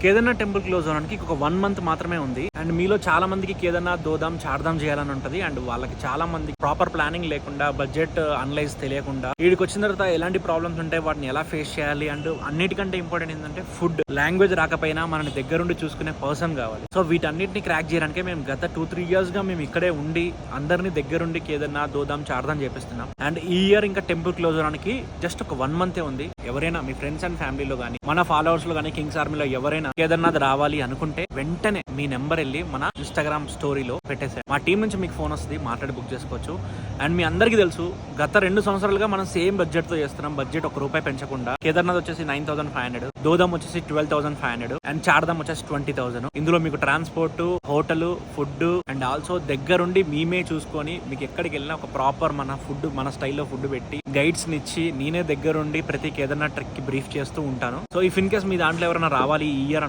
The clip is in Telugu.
కేదార్నాథ్ టెంపుల్ క్లోజ్ అవడానికి ఒక 1 మంత్ మాత్రమే ఉంది. అండ్ మీలో చాలా మందికి కేదార్నాథ్ దోదాం చార్ధామ్ చేయాలని ఉంటది. అండ్ వాళ్ళకి చాలా మంది ప్రాపర్ ప్లానింగ్ లేకుండా, బడ్జెట్ అనలైజ్ తెలియకుండా, వీడికి వచ్చిన తర్వాత ఎలాంటి ప్రాబ్లమ్స్ ఉంటాయి, వాటిని ఎలా ఫేస్ చేయాలి, అండ్ అన్నిటికంటే ఇంపార్టెంట్ ఏంటంటే ఫుడ్. లాంగ్వేజ్ రాకపోయినా మనని దగ్గరుండి చూసుకునే పర్సన్ కావాలి. సో వీటన్నిటిని క్రాక్ చేయడానికి మేము గత 2-3 years గా మేము ఇక్కడే ఉండి అందరినీ దగ్గరుండి కేదార్నాథ్ దోదాం చార్ధామ్ చేపిస్తున్నాం. అండ్ ఈ ఇయర్ ఇంకా టెంపుల్ క్లోజ్ అవడానికి జస్ట్ ఒక 1 మంతే ఉంది. ఎవరైనా మీ ఫ్రెండ్స్ అండ్ ఫ్యామిలీలో కానీ, మన ఫాలోవర్స్ లో కానీ, కింగ్స్ ఆర్మీలో ఎవరైనా కేదార్నాథ్ రావాలి అనుకుంటే వెంటనే మీ నెంబర్ వెళ్ళి మన ఇన్స్టాగ్రామ్ స్టోరీలో పెట్టేసారు. మా టీం నుంచి మీకు ఫోన్ వస్తుంది, మాట్లాడి బుక్ చేసుకోవచ్చు. అండ్ మీ అందరికీ తెలుసు, గత 2 సంవత్సరాలుగా మనం సేమ్ బడ్జెట్ తో చేస్తున్నాం. బడ్జెట్ ₹1 పెంచకుండా. కేదార్నాథ్ వచ్చేసి 9,500, దోదాం వచ్చేసి 12,500 అండ్ చార్ధామ్ వచ్చేసి 20,000. ఇందులో మీకు transport, hotel, food and also దగ్గరుండి మేమే చూసుకొని మీకు ఎక్కడికి వెళ్ళినా ఒక ప్రాపర్ మన ఫుడ్, మన స్టైల్లో ఫుడ్ పెట్టి గైడ్స్ నిచ్చి నేనే దగ్గరుండి ప్రతి కేదార్నాథ్ ట్రెక్ కి బ్రీఫ్ చేస్తూ ఉంటాను. సో ఇఫ్ ఇన్ కేస్ మీ దాంట్లో ఎవరైనా రావాలి ఈ ఇయర్